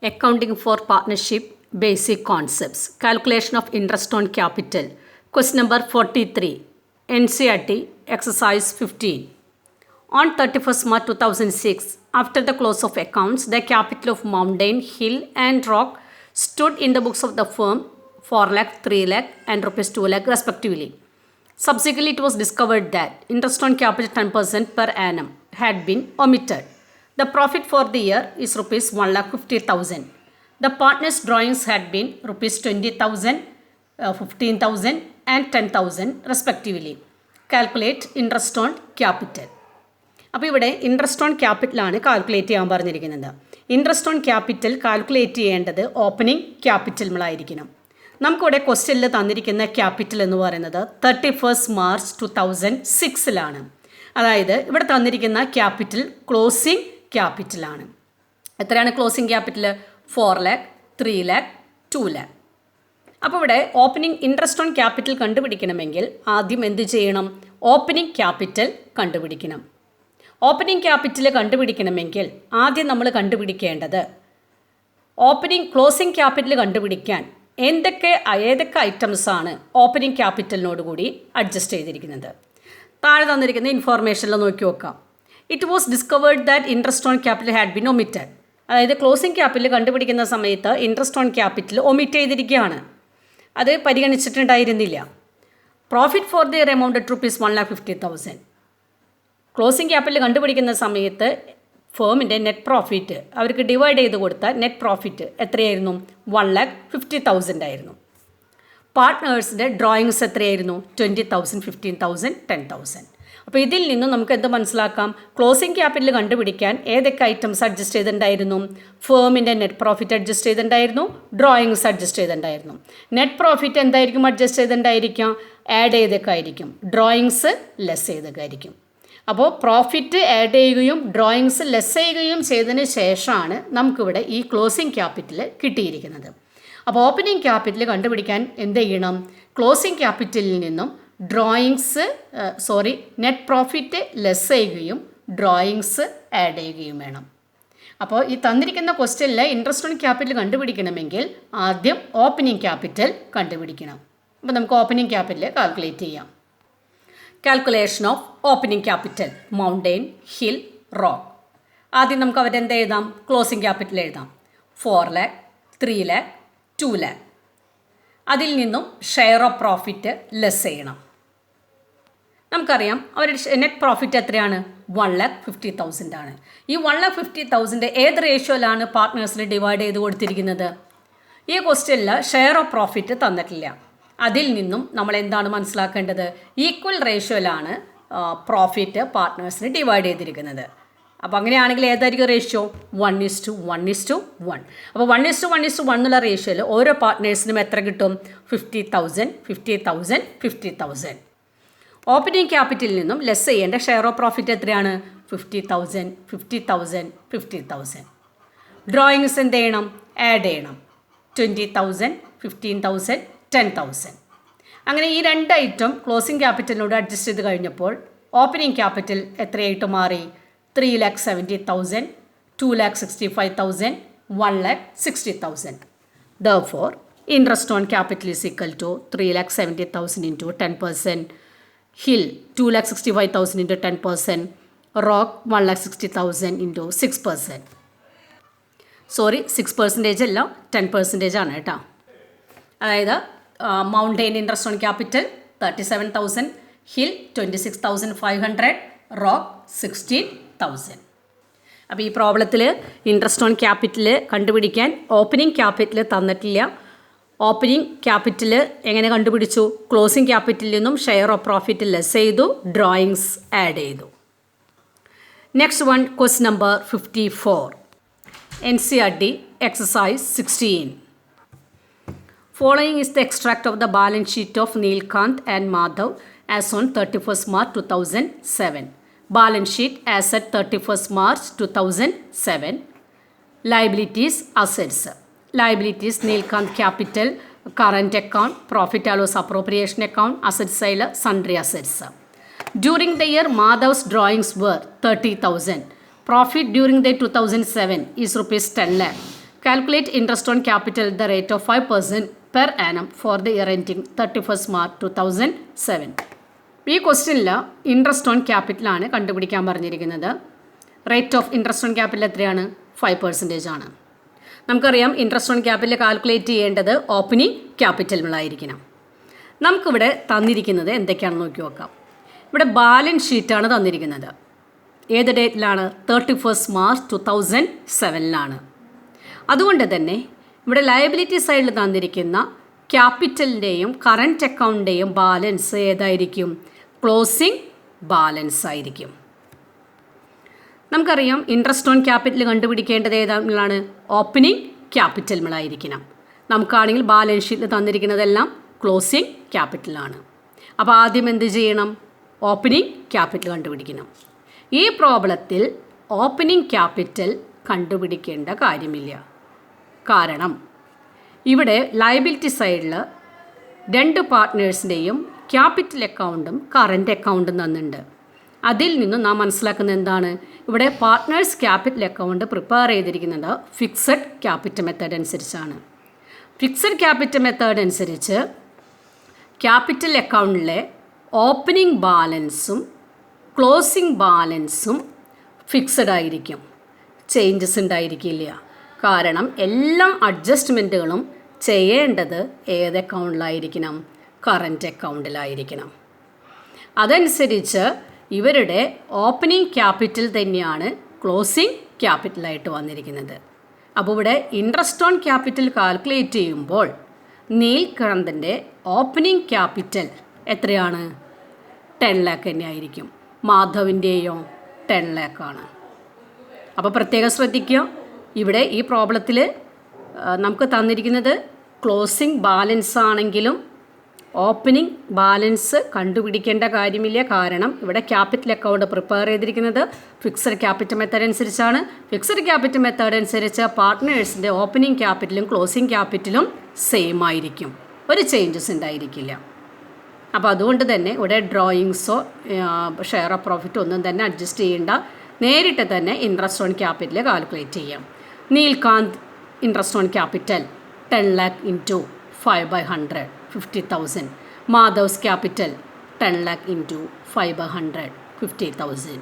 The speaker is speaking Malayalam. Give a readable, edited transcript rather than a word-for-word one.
Accounting for Partnership Basic Concepts. Calculation of Interest on Capital. Question number 43. NCERT Exercise 15. On 31st March 2006, after the close of accounts, the capital of Mountain, Hill and Rock stood in the books of the firm 4 lakh, 3 lakh and rupees 2 lakh respectively. Subsequently, it was discovered that interest on capital 10% per annum had been omitted. The profit for the year is rupees 1,50,000. The partners' drawings had been rupees 20,000, 15,000 and 10,000 respectively. Calculate interest on capital. അപ്പോൾ ഇവിടെ ഇൻട്രസ്റ്റ് ഓൺ ക്യാപിറ്റലാണ് കാൽക്കുലേറ്റ് ചെയ്യാൻ പറഞ്ഞിരിക്കുന്നത്. ഇൻട്രസ്റ്റ് ഓൺ ക്യാപിറ്റൽ കാൽക്കുലേറ്റ് ചെയ്യേണ്ടത് ഓപ്പണിംഗ് ക്യാപിറ്റലുകളായിരിക്കണം. നമുക്കിവിടെ ക്വസ്റ്റ്യനിൽ തന്നിരിക്കുന്ന ക്യാപിറ്റൽ എന്ന് പറയുന്നത് 31 മാർച്ച് 2006 അതായത് ഇവിടെ തന്നിരിക്കുന്ന ക്യാപിറ്റൽ ക്ലോസിംഗ് ക്യാപിറ്റലാണ്. എത്രയാണ് closing capital? 4 lakh, 3 lakh, 2 lakh. അപ്പോൾ ഇവിടെ ഓപ്പണിംഗ് ഇൻട്രസ്റ്റ് ഓൺ ക്യാപിറ്റൽ കണ്ടുപിടിക്കണമെങ്കിൽ ആദ്യം എന്ത് ചെയ്യണം? ഓപ്പണിംഗ് ക്യാപിറ്റൽ കണ്ടുപിടിക്കണം. ഓപ്പണിംഗ് ക്യാപിറ്റൽ കണ്ടുപിടിക്കണമെങ്കിൽ ആദ്യം നമ്മൾ കണ്ടുപിടിക്കേണ്ടത് ക്ലോസിംഗ് ക്യാപിറ്റൽ കണ്ടുപിടിക്കാൻ ഏതൊക്കെ ഐറ്റംസാണ് ഓപ്പണിംഗ് ക്യാപിറ്റലിനോട് കൂടി അഡ്ജസ്റ്റ് ചെയ്തിരിക്കുന്നത്. താഴെ തന്നിരിക്കുന്ന ഇൻഫോർമേഷനിൽ നോക്കി നോക്കാം. It was discovered that interest on capital had been omitted. അതായത് ക്ലോസിംഗ് ക്യാപിറ്റൽ കണ്ടുപിടിക്കുന്ന സമയത്ത് ഇൻട്രസ്റ്റ് ഓൺ ക്യാപിറ്റൽ ഒമിറ്റ് ചെയ്തിരിക്കുകയാണ്. അത് പരിഗണിച്ചിട്ടുണ്ടായിരുന്നില്ല. Profit for the year amount rupees 1,50,000. Closing capital കണ്ടുപിടിക്കുന്ന സമയത്ത് ഫേമിൻ്റെ നെറ്റ് പ്രോഫിറ്റ് അവർക്ക് ഡിവൈഡ് ചെയ്ത് കൊടുത്ത നെറ്റ് പ്രോഫിറ്റ് എത്രയായിരുന്നു? 1,50,000 ആയിരുന്നു. പാർട്ട്നേഴ്സിൻ്റെ ഡ്രോയിങ്സ് എത്രയായിരുന്നു? 20,000, 15,000, 10,000. അപ്പോൾ ഇതിൽ നിന്നും നമുക്ക് എന്ത് മനസ്സിലാക്കാം? ക്ലോസിംഗ് ക്യാപിറ്റൽ കണ്ടുപിടിക്കാൻ ഏതൊക്കെ ഐറ്റംസ് അഡ്ജസ്റ്റ് ചെയ്തിട്ടുണ്ടായിരുന്നു? ഫേമിൻ്റെ നെറ്റ് പ്രോഫിറ്റ് അഡ്ജസ്റ്റ് ചെയ്തിട്ടുണ്ടായിരുന്നു, ഡ്രോയിങ്സ് അഡ്ജസ്റ്റ് ചെയ്തിട്ടുണ്ടായിരുന്നു. നെറ്റ് പ്രോഫിറ്റ് എന്തായിരിക്കും അഡ്ജസ്റ്റ് ചെയ്തിട്ടുണ്ടായിരിക്കാം? ആഡ് ചെയ്തൊക്കെ ആയിരിക്കും. ഡ്രോയിങ്സ് ലെസ് ചെയ്തൊക്കെ ആയിരിക്കും. അപ്പോൾ പ്രോഫിറ്റ് ആഡ് ചെയ്യുകയും ഡ്രോയിങ്സ് ലെസ് ചെയ്യുകയും ചെയ്തതിന് ശേഷമാണ് നമുക്കിവിടെ ഈ ക്ലോസിംഗ് ക്യാപിറ്റൽ കിട്ടിയിരിക്കുന്നത്. അപ്പോൾ ഓപ്പണിംഗ് ക്യാപിറ്റൽ കണ്ടുപിടിക്കാൻ എന്ത് ചെയ്യണം? ക്ലോസിംഗ് ക്യാപിറ്റലിൽ നിന്നും നെറ്റ് പ്രോഫിറ്റ് ലെസ് ചെയ്യുകയും ഡ്രോയിങ്സ് ആഡ് ചെയ്യുകയും വേണം. അപ്പോൾ ഈ തന്നിരിക്കുന്ന ക്വസ്റ്റ്യനിൽ ഇൻട്രസ്റ്റ് ഓൺ ക്യാപിറ്റൽ കണ്ടുപിടിക്കണമെങ്കിൽ ആദ്യം ഓപ്പണിംഗ് ക്യാപിറ്റൽ കണ്ടുപിടിക്കണം. അപ്പോൾ നമുക്ക് ഓപ്പണിംഗ് ക്യാപിറ്റൽ കാൽക്കുലേറ്റ് ചെയ്യാം. Calculation of opening capital mountain, hill, rock. ആദ്യം നമുക്ക് അവരെന്ത് എഴുതാം? ക്ലോസിംഗ് ക്യാപിറ്റൽ എഴുതാം. 4 lakh, 3 lakh, 2 lakh. അതിൽ നിന്നും ഷെയർ ഓഫ് പ്രോഫിറ്റ് ലെസ് ചെയ്യണം. നമുക്കറിയാം അവരുടെ നെറ്റ് പ്രോഫിറ്റ് എത്രയാണ്? 1,50,000 ആണ്. ഈ 1,50,000 ഏത് റേഷ്യോയിലാണ് പാർട്ട്നേഴ്സിന് ഡിവൈഡ് ചെയ്ത് കൊടുത്തിരിക്കുന്നത്? ഈ ക്വസ്റ്റ്യനിൽ ഷെയർ ഓഫ് പ്രോഫിറ്റ് തന്നിട്ടില്ല. അതിൽ നിന്നും നമ്മൾ എന്താണ് മനസ്സിലാക്കേണ്ടത്? ഈക്വൽ റേഷ്യോയിലാണ് പ്രോഫിറ്റ് പാർട്ട്നേഴ്സിന് ഡിവൈഡ് ചെയ്തിരിക്കുന്നത്. അപ്പോൾ അങ്ങനെയാണെങ്കിൽ ഏതായിരിക്കും റേഷ്യോ? 1:1:1. അപ്പോൾ 1:1:1 എന്നുള്ള റേഷ്യോയിൽ ഓരോ പാർട്ട്നേഴ്സിനും എത്ര കിട്ടും? 50,000, 50,000, 50,000. ഓപ്പണിംഗ് ക്യാപിറ്റലിൽ നിന്നും ലെസ് ചെയ്യേണ്ട ഷെയർ ഓഫ് പ്രോഫിറ്റ് എത്രയാണ്? 50,000, 50,000, 50,000. ഡ്രോയിങ്സ് എന്ത് ചെയ്യണം? ആഡ് ചെയ്യണം. 20,000, 15,000, 10,000. അങ്ങനെ ഈ രണ്ട് ഐറ്റം ക്ലോസിംഗ് ക്യാപിറ്റലിനോട് അഡ്ജസ്റ്റ് ചെയ്ത് കഴിഞ്ഞപ്പോൾ ഓപ്പണിംഗ് ക്യാപിറ്റൽ എത്രയായിട്ട് മാറി? 3,70,000, 2,65,000, 1,60,000. Therefore, interest on capital is equal to 3,70,000 into 10%, Hill 2,65,000 into 10%, Rock 1,60,000 into 6%. 6% അല്ല 10% ആണ് കേട്ടോ. അതായത് mountain interest on capital 37,000, hill 26,500, rock 16,000. അപ്പോൾ ഈ പ്രോബ്ലത്തിൽ ഇൻട്രസ്റ്റ് ഓൺ ക്യാപിറ്റൽ കണ്ടുപിടിക്കാൻ ഓപ്പണിംഗ് ക്യാപിറ്റൽ തന്നിട്ടില്ല. ഓപ്പണിംഗ് ക്യാപിറ്റൽ എങ്ങനെ കണ്ടുപിടിച്ചു? ക്ലോസിംഗ് ക്യാപിറ്റലിൽ നിന്നും ഷെയർ ഓഫ് പ്രോഫിറ്റ് ലെസ് ചെയ്തു, ഡ്രോയിങ്സ് ആഡ് ചെയ്തു. Next one, question number 54. NCERT Exercise 16. Following is the extract of the balance sheet of Neelkant and Madhav as on 31st March 2007. Balance sheet as at 31st March 2007. Liabilities, assets. Liabilities, Neelkant capital, current account, profit and loss appropriation account, assets sale, sundry assets. During the year, Madhav's drawings were 30,000. Profit during the 2007 is rupees 10 lakh. Calculate interest on capital the rate of 5% per annum for the year ending 31st March 2007. ഈ ക്വസ്റ്റ്യനിൽ ഇൻട്രസ്റ്റ് ഓൺ ക്യാപിറ്റലാണ് കണ്ടുപിടിക്കാൻ പറഞ്ഞിരിക്കുന്നത്. Rate of interest on capital എത്രയാണ്? 5% ആണ്. നമുക്കറിയാം ഇൻട്രസ്റ്റ് ഓൺ ക്യാപിറ്റൽ കാൽക്കുലേറ്റ് ചെയ്യേണ്ടത് ഓപ്പണിംഗ് ക്യാപിറ്റലിലായിരിക്കണം. നമുക്കിവിടെ തന്നിരിക്കുന്നത് എന്തൊക്കെയാണെന്ന് നോക്കി നോക്കാം. ഇവിടെ ബാലൻസ് ഷീറ്റാണ് തന്നിരിക്കുന്നത്. ഏത് ഡേറ്റിലാണ്? 31st March 2007 അതുകൊണ്ട് തന്നെ ഇവിടെ ലയബിലിറ്റി സൈഡിൽ തന്നിരിക്കുന്ന ക്യാപിറ്റലിൻ്റെയും കറൻറ്റ് അക്കൗണ്ടിൻ്റെയും ബാലൻസ് ഏതായിരിക്കും? ക്ലോസിംഗ് ബാലൻസ് ആയിരിക്കും. നമുക്കറിയാം ഇൻട്രസ്റ്റ് ഓൺ ക്യാപിറ്റൽ കണ്ടുപിടിക്കേണ്ടത് ഏതാണ്? ഓപ്പണിംഗ് ക്യാപിറ്റലിലായിരിക്കണം. നമുക്കാണെങ്കിൽ ബാലൻസ് ഷീറ്റിൽ തന്നിരിക്കുന്നതെല്ലാം ക്ലോസിംഗ് ക്യാപിറ്റലാണ്. അപ്പോൾ ആദ്യം എന്ത് ചെയ്യണം? ഓപ്പണിംഗ് ക്യാപിറ്റൽ കണ്ടുപിടിക്കണം. ഈ പ്രോബ്ലത്തിൽ ഓപ്പണിംഗ് ക്യാപിറ്റൽ കണ്ടുപിടിക്കേണ്ട കാര്യമില്ല. കാരണം ഇവിടെ ലയബിലിറ്റി സൈഡിൽ 2 പാർട്ട്നേഴ്സിൻ്റെയും ക്യാപിറ്റൽ അക്കൗണ്ടും കറൻറ്റ് അക്കൗണ്ടും തന്നിട്ടുണ്ട്. അതിൽ നിന്നും നാം മനസ്സിലാക്കുന്നത് എന്താണ്? ഇവിടെ പാർട്ട്നേഴ്സ് ക്യാപിറ്റൽ അക്കൗണ്ട് പ്രിപ്പയർ ചെയ്തിരിക്കുന്നത് ഫിക്സഡ് ക്യാപിറ്റൽ മെത്തേഡ് അനുസരിച്ചാണ്. ഫിക്സഡ് ക്യാപിറ്റൽ മെത്തേഡ് അനുസരിച്ച് ക്യാപിറ്റൽ അക്കൗണ്ടിലെ ഓപ്പണിംഗ് ബാലൻസും ക്ലോസിംഗ് ബാലൻസും ഫിക്സഡ് ആയിരിക്കും, ചേഞ്ചസ് ഉണ്ടായിരിക്കില്ല. കാരണം എല്ലാ അഡ്ജസ്റ്റ്മെൻറ്റുകളും ചെയ്യേണ്ടത് ഏത് അക്കൗണ്ടിലായിരിക്കണം? കറൻറ്റ് അക്കൗണ്ടിലായിരിക്കണം. അതനുസരിച്ച് ഇവരുടെ ഓപ്പണിംഗ് ക്യാപിറ്റൽ തന്നെയാണ് ക്ലോസിംഗ് ക്യാപിറ്റലായിട്ട് വന്നിരിക്കുന്നത്. അപ്പോൾ ഇവിടെ ഇൻട്രസ്റ്റ് ഓൺ ക്യാപിറ്റൽ കാൽക്കുലേറ്റ് ചെയ്യുമ്പോൾ നീൽകാന്തിൻ്റെ ഓപ്പണിംഗ് ക്യാപിറ്റൽ എത്രയാണ്? 10 lakh തന്നെ ആയിരിക്കും. മാധവിൻ്റെയോ 10 lakh ആണ്. അപ്പോൾ പ്രത്യേകം ശ്രദ്ധിക്കുക. ഇവിടെ ഈ പ്രോബ്ലത്തിൽ നമുക്ക് തന്നിരിക്കുന്നത് ക്ലോസിംഗ് ബാലൻസ് ആണെങ്കിലും ഓപ്പണിംഗ് ബാലൻസ് കണ്ടുപിടിക്കേണ്ട കാര്യമില്ല. കാരണം ഇവിടെ ക്യാപിറ്റൽ അക്കൗണ്ട് പ്രിപ്പയർ ചെയ്തിരിക്കുന്നത് ഫിക്സഡ് ക്യാപിറ്റൽ മെത്തേഡ് അനുസരിച്ചാണ്. ഫിക്സഡ് ക്യാപിറ്റൽ മെത്തേഡ് അനുസരിച്ച് പാർട്ട്നേഴ്സിൻ്റെ ഓപ്പണിംഗ് ക്യാപിറ്റലും ക്ലോസിംഗ് ക്യാപിറ്റലും സെയിം ആയിരിക്കും, ഒരു ചേഞ്ചസ് ഉണ്ടായിരിക്കില്ല. അപ്പോൾ അതുകൊണ്ട് തന്നെ ഇവിടെ ഡ്രോയിങ്സോ ഷെയർ ഓഫ് പ്രോഫിറ്റ് ഒന്നും തന്നെ അഡ്ജസ്റ്റ് ചെയ്യേണ്ട. നേരിട്ട് തന്നെ ഇൻട്രസ്റ്റ് ഓൺ ക്യാപിറ്റൽ കാൽക്കുലേറ്റ് ചെയ്യാം. Neelkanth interest on capital 10 lakh into 5/100 50,000. Madhav's capital 10 lakh into 5/100 50,000.